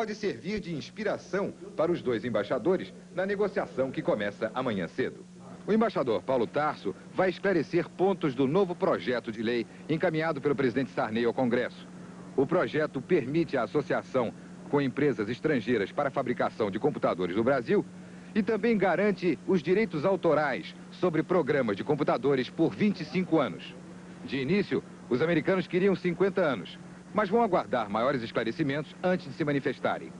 pode servir de inspiração para os dois embaixadores na negociação que começa amanhã cedo. O embaixador Paulo Tarso vai esclarecer pontos do novo projeto de lei encaminhado pelo presidente Sarney ao Congresso. O projeto permite a associação com empresas estrangeiras para a fabricação de computadores no Brasil e também garante os direitos autorais sobre programas de computadores por 25 anos. De início, os americanos queriam 50 anos, mas vão aguardar maiores esclarecimentos antes de se manifestarem.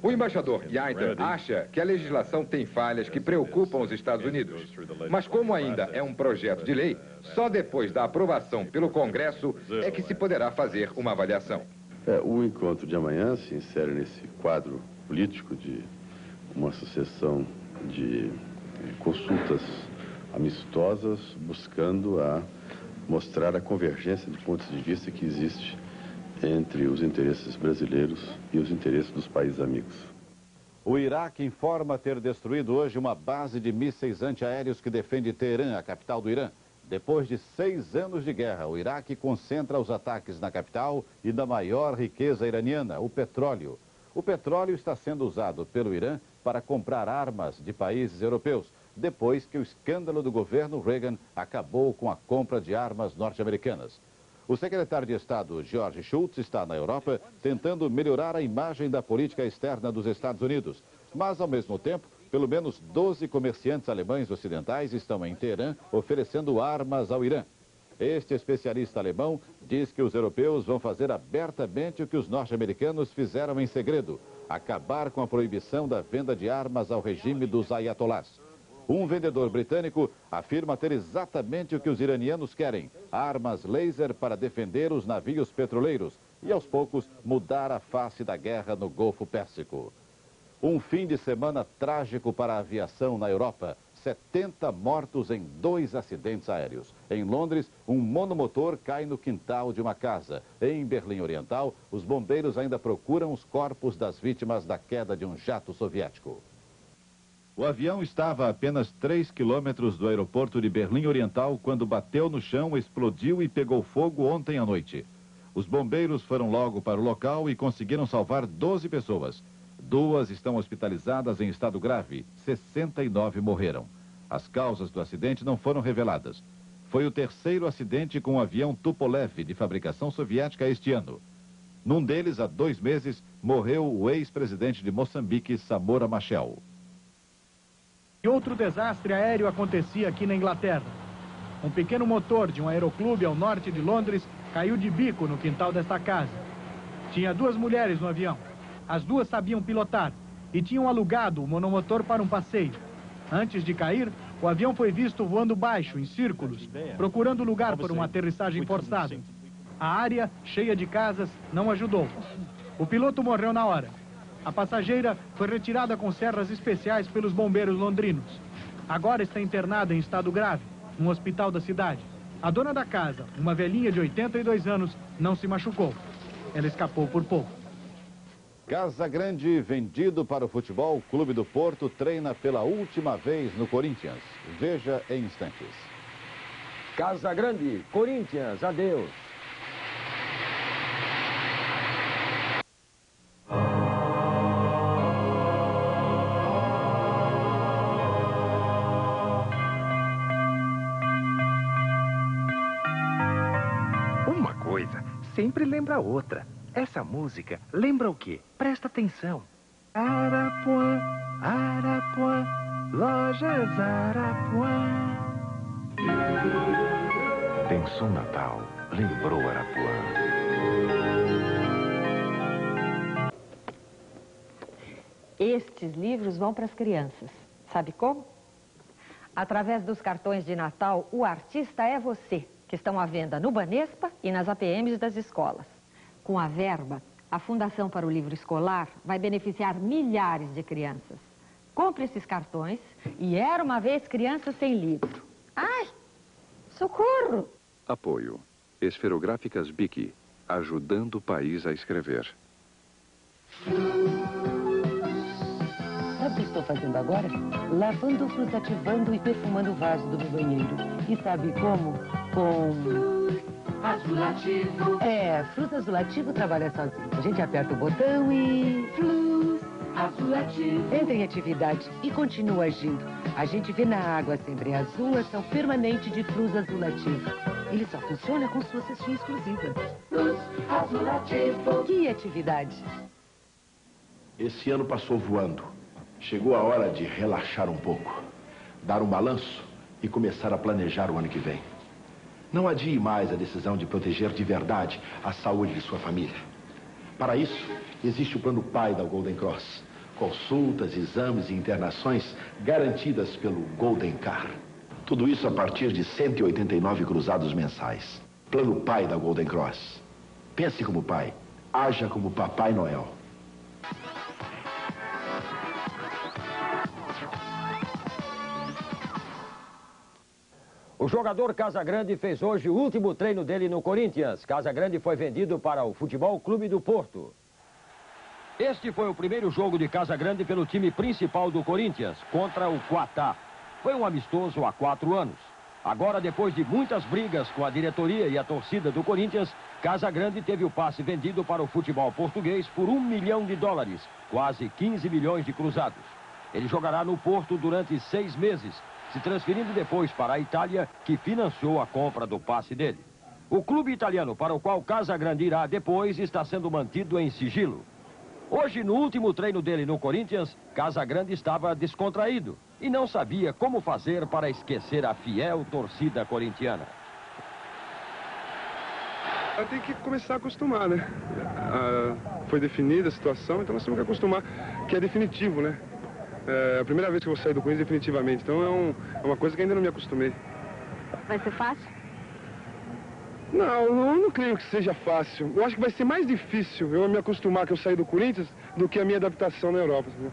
O embaixador Yaintan acha que a legislação tem falhas que preocupam os Estados Unidos. Mas como ainda é um projeto de lei, só depois da aprovação pelo Congresso é que se poderá fazer uma avaliação. O encontro de amanhã se insere nesse quadro político de uma sucessão de consultas amistosas, buscando mostrar a convergência de pontos de vista que existe entre os interesses brasileiros e os interesses dos países amigos. O Iraque informa ter destruído hoje uma base de mísseis antiaéreos que defende Teherã, a capital do Irã. Depois de 6 anos de guerra, o Iraque concentra os ataques na capital e na maior riqueza iraniana, o petróleo. O petróleo está sendo usado pelo Irã para comprar armas de países europeus, depois que o escândalo do governo Reagan acabou com a compra de armas norte-americanas. O secretário de Estado, George Shultz, está na Europa tentando melhorar a imagem da política externa dos Estados Unidos. Mas, ao mesmo tempo, pelo menos 12 comerciantes alemães ocidentais estão em Teherã oferecendo armas ao Irã. Este especialista alemão diz que os europeus vão fazer abertamente o que os norte-americanos fizeram em segredo: acabar com a proibição da venda de armas ao regime dos ayatolás. Um vendedor britânico afirma ter exatamente o que os iranianos querem: armas laser para defender os navios petroleiros e, aos poucos, mudar a face da guerra no Golfo Pérsico. Um fim de semana trágico para a aviação na Europa. 70 mortos em 2 acidentes aéreos. Em Londres, um monomotor cai no quintal de uma casa. Em Berlim Oriental, os bombeiros ainda procuram os corpos das vítimas da queda de um jato soviético. O avião estava a apenas 3 quilômetros do aeroporto de Berlim Oriental quando bateu no chão, explodiu e pegou fogo ontem à noite. Os bombeiros foram logo para o local e conseguiram salvar 12 pessoas. 2 estão hospitalizadas em estado grave, 69 morreram. As causas do acidente não foram reveladas. Foi o 3º acidente com um avião Tupolev de fabricação soviética este ano. Num deles, há 2 meses, morreu o ex-presidente de Moçambique, Samora Machel. E outro desastre aéreo acontecia aqui na Inglaterra. Um pequeno motor de um aeroclube ao norte de Londres caiu de bico no quintal desta casa. Tinha 2 mulheres no avião. As 2 sabiam pilotar e tinham alugado o monomotor para um passeio. Antes de cair, o avião foi visto voando baixo, em círculos, procurando lugar para uma aterrissagem forçada. A área, cheia de casas, não ajudou. O piloto morreu na hora. A passageira foi retirada com serras especiais pelos bombeiros londrinos. Agora está internada em estado grave, num hospital da cidade. A dona da casa, uma velhinha de 82 anos, não se machucou. Ela escapou por pouco. Casa Grande, vendido para o futebol, Clube do Porto treina pela última vez no Corinthians. Veja em instantes. Casa Grande, Corinthians, adeus. Uma coisa sempre lembra a outra. Essa música lembra o quê? Presta atenção. Arapuã, Arapuã, Lojas Arapuã. Pensou Natal, lembrou Arapuã. Estes livros vão para as crianças. Sabe como? Através dos cartões de Natal, o artista é você, que estão à venda no Banespa e nas APMs das escolas. Com a verba, a Fundação para o Livro Escolar vai beneficiar milhares de crianças. Compre esses cartões e era uma vez criança sem livro. Ai, socorro! Apoio. Esferográficas Bic, ajudando o país a escrever. Sabe o que estou fazendo agora? Lavando, frusativando e perfumando o vaso do meu banheiro. E sabe como? Com Azulativo. É, Flus Azulativo trabalha sozinho. A gente aperta o botão e... Flus Azulativo. Entra em atividade e continua agindo. A gente vê na água sempre azul, ação permanente de Flus Azulativo. Ele só funciona com sua cestinha exclusiva. Flus Azulativo. Que atividade? Esse ano passou voando. Chegou a hora de relaxar um pouco, dar um balanço e começar a planejar o ano que vem. Não adie mais a decisão de proteger de verdade a saúde de sua família. Para isso, existe o plano PAI da Golden Cross. Consultas, exames e internações garantidas pelo Golden Car. Tudo isso a partir de 189 cruzados mensais. Plano PAI da Golden Cross. Pense como pai, haja como Papai Noel. O jogador Casagrande fez hoje o último treino dele no Corinthians. Casagrande foi vendido para o Futebol Clube do Porto. Este foi o primeiro jogo de Casagrande pelo time principal do Corinthians, contra o Qatar. Foi um amistoso há 4 anos. Agora, depois de muitas brigas com a diretoria e a torcida do Corinthians, Casagrande teve o passe vendido para o futebol português por US$1 milhão, quase 15 milhões de cruzados. Ele jogará no Porto durante 6 meses, se transferindo depois para a Itália, que financiou a compra do passe dele. O clube italiano para o qual Casagrande irá depois está sendo mantido em sigilo. Hoje, no último treino dele no Corinthians, Casagrande estava descontraído e não sabia como fazer para esquecer a fiel torcida corintiana. Eu tenho que começar a acostumar, né? Foi definida a situação, então nós temos que acostumar, que é definitivo, né? É a primeira vez que eu vou sair do Corinthians definitivamente, então é uma coisa que ainda não me acostumei. Vai ser fácil? Não, eu não creio que seja fácil. Eu acho que vai ser mais difícil eu me acostumar que eu saí do Corinthians do que a minha adaptação na Europa. Né?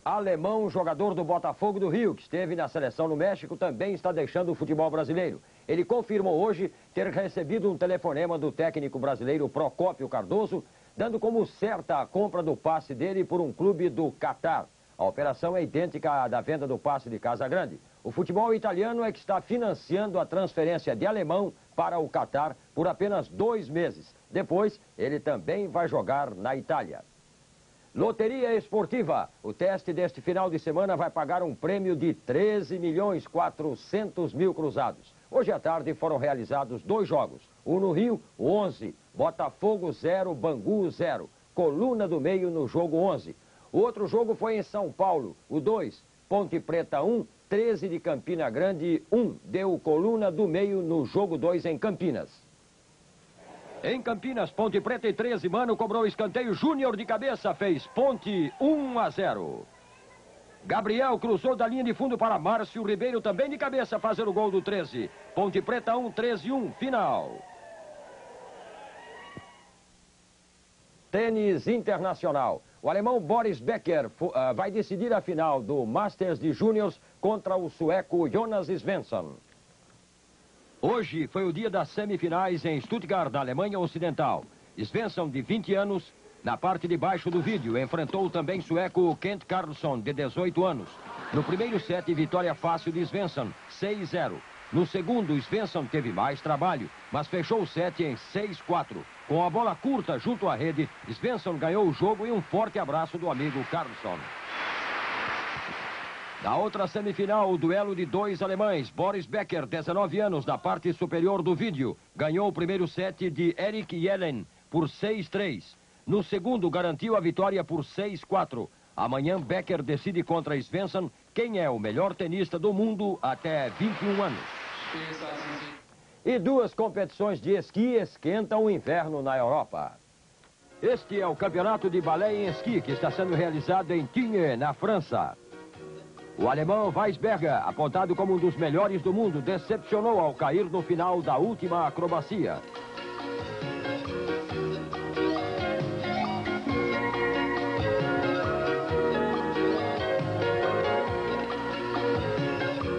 Alemão, jogador do Botafogo do Rio, que esteve na seleção no México, também está deixando o futebol brasileiro. Ele confirmou hoje ter recebido um telefonema do técnico brasileiro Procópio Cardoso, dando como certa a compra do passe dele por um clube do Qatar. A operação é idêntica à da venda do passe de Casagrande. O futebol italiano é que está financiando a transferência de Alemão para o Qatar por apenas 2 meses. Depois, ele também vai jogar na Itália. Loteria esportiva. O teste deste final de semana vai pagar um prêmio de 13.400.000 cruzados. Hoje à tarde foram realizados 2 jogos. Um no Rio, 11. Botafogo 0, Bangu 0. Coluna do Meio no jogo 11. O outro jogo foi em São Paulo, o 2, Ponte Preta 1, 13 de Campina Grande 1, deu Coluna do Meio no jogo 2 em Campinas. Em Campinas, Ponte Preta e 13, Mano cobrou escanteio, Júnior de cabeça fez Ponte 1-0. Gabriel cruzou da linha de fundo para Márcio Ribeiro, também de cabeça, fazer o gol do 13. Ponte Preta 1, 13-1, final. Tênis internacional. O alemão Boris Becker vai decidir a final do Masters de Júniors contra o sueco Jonas Svensson. Hoje foi o dia das semifinais em Stuttgart, na Alemanha Ocidental. Svensson, de 20 anos, na parte de baixo do vídeo, enfrentou o também sueco Kent Carlsson, de 18 anos. No primeiro set, vitória fácil de Svensson, 6-0. No segundo, Svensson teve mais trabalho, mas fechou o set em 6-4. Com a bola curta junto à rede, Svensson ganhou o jogo e um forte abraço do amigo Carlsson. Na outra semifinal, o duelo de 2 alemães. Boris Becker, 19 anos, na parte superior do vídeo, ganhou o primeiro set de Erik Jelen por 6-3. No segundo, garantiu a vitória por 6-4. Amanhã, Becker decide contra Svensson quem é o melhor tenista do mundo até 21 anos. E 2 competições de esqui esquentam o inverno na Europa. Este é o campeonato de balé em esqui que está sendo realizado em Tignes, na França. O alemão Weisberger, apontado como um dos melhores do mundo, decepcionou ao cair no final da última acrobacia.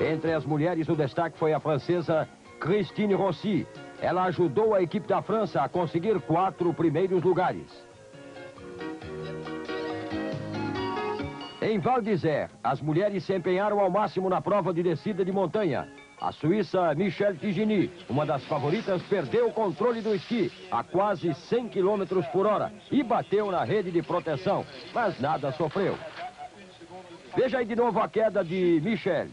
Entre as mulheres, o destaque foi a francesa Christine Rossi. Ela ajudou a equipe da França a conseguir 4 primeiros lugares. Em Val d'Isère, as mulheres se empenharam ao máximo na prova de descida de montanha. A suíça Michelle Tigini, uma das favoritas, perdeu o controle do esqui a quase 100 km por hora e bateu na rede de proteção, mas nada sofreu. Veja aí de novo a queda de Michelle.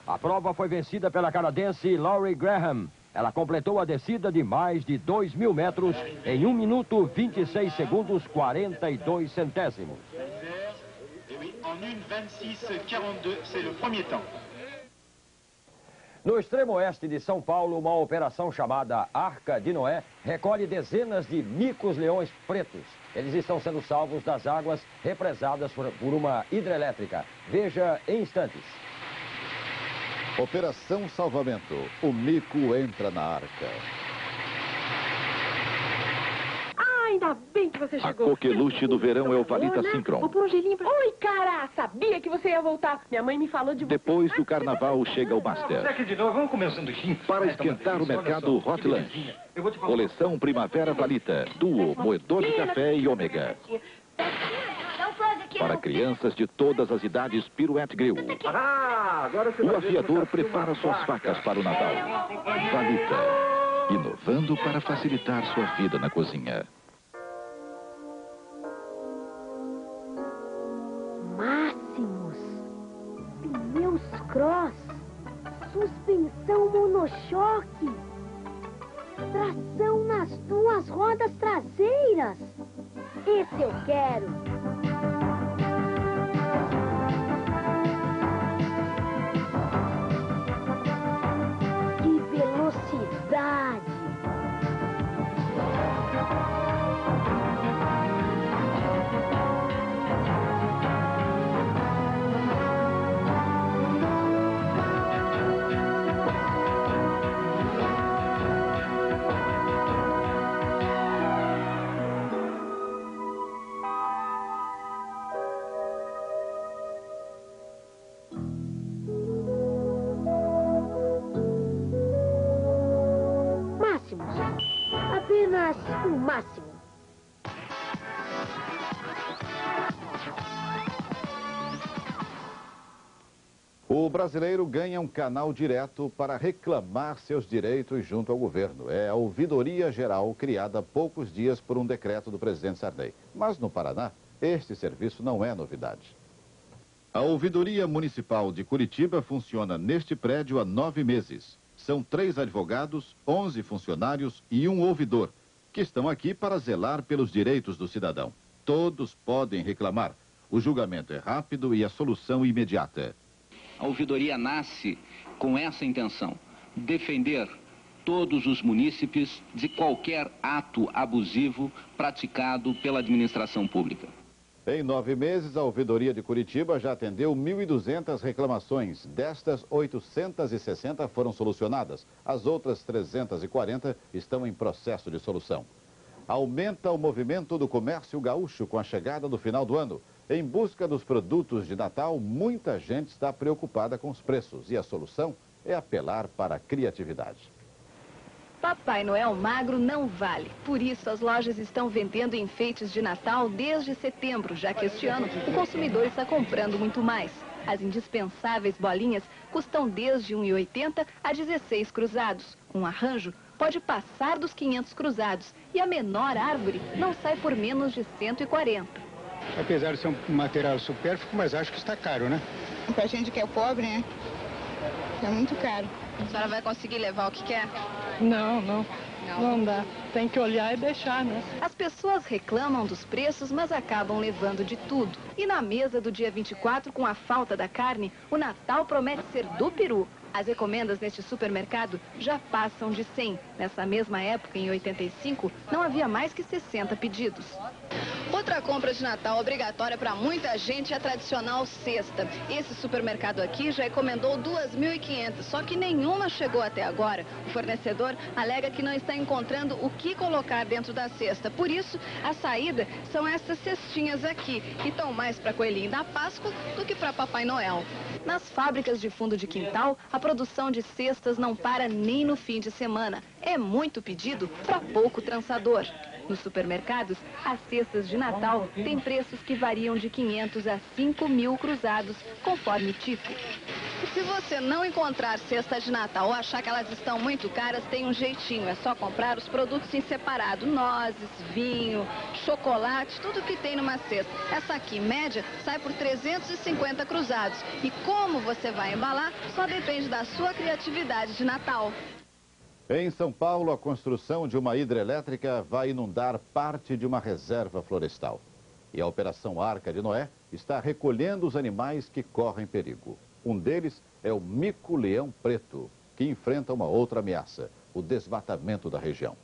A prova foi vencida pela canadense Laurie Graham. Ela completou a descida de mais de 2.000 metros em 1 minuto, 26 segundos, 42 centésimos. No extremo oeste de São Paulo, uma operação chamada Arca de Noé recolhe dezenas de micos-leões pretos. Eles estão sendo salvos das águas represadas por uma hidrelétrica. Veja em instantes. Operação Salvamento. O mico entra na arca. Ainda bem que você A chegou. coqueluche do verão é o Valita Synchron. Vou pôr um gelinho pra... Oi, cara! Sabia que você ia voltar. Minha mãe me falou de você. Depois do carnaval chega o Master. Aqui de novo, vamos comer um sanduichinho. Para esquentar o mercado Hot Lunch. Coleção Primavera Valita. Duo, moedor de café e ômega. Para crianças de todas as idades, Pirouette Grill. O aviador prepara suas facas para o Natal. Valita. Inovando para facilitar sua vida na cozinha. Máximos, pneus cross, suspensão monochoque, tração nas duas rodas traseiras. Esse eu quero. Que velocidade! Apenas o máximo. O brasileiro ganha um canal direto para reclamar seus direitos junto ao governo. É a Ouvidoria Geral, criada há poucos dias por um decreto do presidente Sarney. Mas no Paraná, este serviço não é novidade. A Ouvidoria Municipal de Curitiba funciona neste prédio há 9 meses. São 3 advogados, 11 funcionários e um ouvidor, que estão aqui para zelar pelos direitos do cidadão. Todos podem reclamar. O julgamento é rápido e a solução imediata. A ouvidoria nasce com essa intenção: defender todos os munícipes de qualquer ato abusivo praticado pela administração pública. Em 9 meses, a Ouvidoria de Curitiba já atendeu 1.200 reclamações. Destas, 860 foram solucionadas. As outras 340 estão em processo de solução. Aumenta o movimento do comércio gaúcho com a chegada do final do ano. Em busca dos produtos de Natal, muita gente está preocupada com os preços. E a solução é apelar para a criatividade. Papai Noel magro não vale. Por isso, as lojas estão vendendo enfeites de Natal desde setembro, já que este ano o consumidor está comprando muito mais. As indispensáveis bolinhas custam desde R$ 1,80 a 16 cruzados. Um arranjo pode passar dos 500 cruzados e a menor árvore não sai por menos de 140. Apesar de ser um material supérfluo, mas acho que está caro, né? Pra gente que é pobre, né? É muito caro. A senhora vai conseguir levar o que quer? Não dá. Tem que olhar e deixar, né? As pessoas reclamam dos preços, mas acabam levando de tudo. E na mesa do dia 24, com a falta da carne, o Natal promete ser do peru. As encomendas neste supermercado já passam de 100. Nessa mesma época, em 85, não havia mais que 60 pedidos. Outra compra de Natal obrigatória para muita gente é a tradicional cesta. Esse supermercado aqui já encomendou 2.500, só que nenhuma chegou até agora. O fornecedor alega que não está encontrando o que colocar dentro da cesta. Por isso, a saída são essas cestinhas aqui, que estão mais para coelhinho da Páscoa do que para Papai Noel. Nas fábricas de fundo de quintal, a produção de cestas não para nem no fim de semana. É muito pedido para pouco trançador. Nos supermercados, as cestas de Natal têm preços que variam de 500 a 5.000 cruzados, conforme tipo. E se você não encontrar cesta de Natal ou achar que elas estão muito caras, tem um jeitinho. É só comprar os produtos em separado. Nozes, vinho, chocolate, tudo que tem numa cesta. Essa aqui, média, sai por 350 cruzados. E como você vai embalar, só depende da sua criatividade de Natal. Em São Paulo, a construção de uma hidrelétrica vai inundar parte de uma reserva florestal. E a Operação Arca de Noé está recolhendo os animais que correm perigo. Um deles é o mico-leão preto, que enfrenta uma outra ameaça, o desmatamento da região.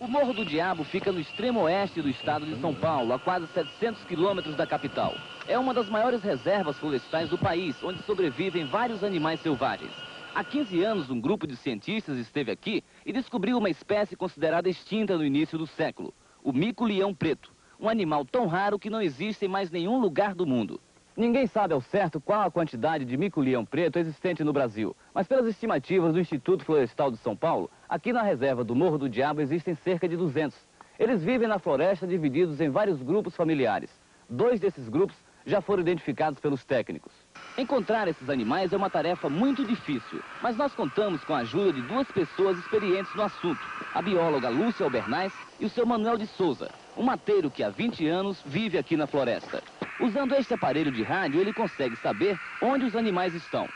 O Morro do Diabo fica no extremo oeste do estado de São Paulo, a quase 700 quilômetros da capital. É uma das maiores reservas florestais do país, onde sobrevivem vários animais selvagens. Há 15 anos, um grupo de cientistas esteve aqui e descobriu uma espécie considerada extinta no início do século, o mico-leão preto, um animal tão raro que não existe em mais nenhum lugar do mundo. Ninguém sabe ao certo qual a quantidade de mico-leão preto existente no Brasil, mas pelas estimativas do Instituto Florestal de São Paulo, aqui na reserva do Morro do Diabo existem cerca de 200. Eles vivem na floresta divididos em vários grupos familiares. 2 desses grupos já foram identificados pelos técnicos. Encontrar esses animais é uma tarefa muito difícil, mas nós contamos com a ajuda de 2 pessoas experientes no assunto, a bióloga Lúcia Albernaz e o seu Manuel de Souza, um mateiro que há 20 anos vive aqui na floresta. Usando este aparelho de rádio, ele consegue saber onde os animais estão.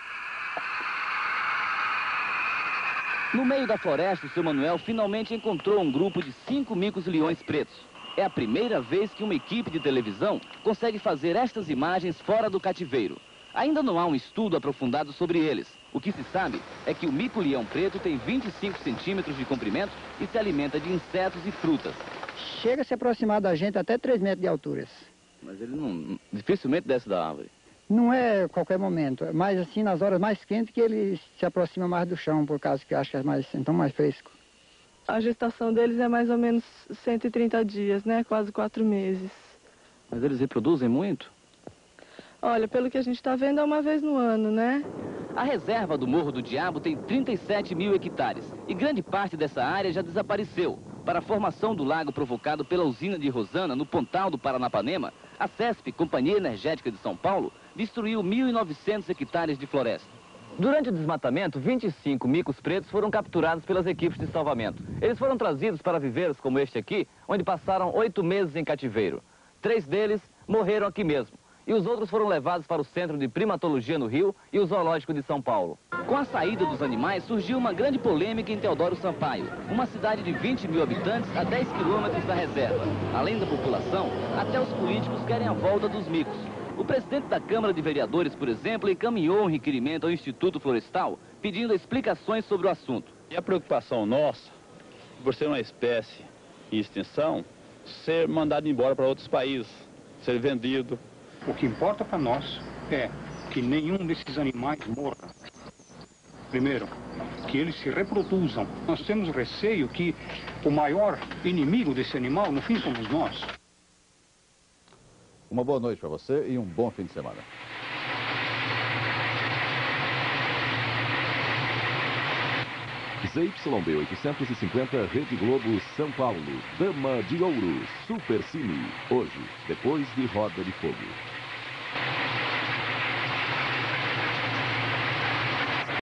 No meio da floresta, o seu Manuel finalmente encontrou um grupo de 5 micos-leões pretos. É a primeira vez que uma equipe de televisão consegue fazer estas imagens fora do cativeiro. Ainda não há um estudo aprofundado sobre eles. O que se sabe é que o mico-leão preto tem 25 centímetros de comprimento e se alimenta de insetos e frutas. Chega a se aproximar da gente até 3 metros de altura. Mas ele dificilmente desce da árvore. Não é a qualquer momento, mas assim nas horas mais quentes que ele se aproxima mais do chão, por causa que acha que é mais fresco. A gestação deles é mais ou menos 130 dias, né? Quase 4 meses. Mas eles reproduzem muito? Olha, pelo que a gente está vendo, é uma vez no ano, né? A reserva do Morro do Diabo tem 37 mil hectares e grande parte dessa área já desapareceu. Para a formação do lago provocado pela usina de Rosana, no Pontal do Paranapanema, a CESP, Companhia Energética de São Paulo, destruiu 1.900 hectares de floresta. Durante o desmatamento, 25 micos pretos foram capturados pelas equipes de salvamento. Eles foram trazidos para viveiros como este aqui, onde passaram 8 meses em cativeiro. 3 deles morreram aqui mesmo. E os outros foram levados para o Centro de Primatologia no Rio e o Zoológico de São Paulo. Com a saída dos animais, surgiu uma grande polêmica em Teodoro Sampaio, uma cidade de 20 mil habitantes a 10 quilômetros da reserva. Além da população, até os políticos querem a volta dos micos. O presidente da Câmara de Vereadores, por exemplo, encaminhou um requerimento ao Instituto Florestal pedindo explicações sobre o assunto. E a preocupação nossa, por ser uma espécie em extinção, ser mandado embora para outros países, ser vendido. O que importa para nós é que nenhum desses animais morra. Primeiro, que eles se reproduzam. Nós temos receio que o maior inimigo desse animal, no fim, somos nós. Uma boa noite para você e um bom fim de semana. ZYB 850, Rede Globo, São Paulo. Dama de Ouro, Super Cine. Hoje, depois de Roda de Fogo.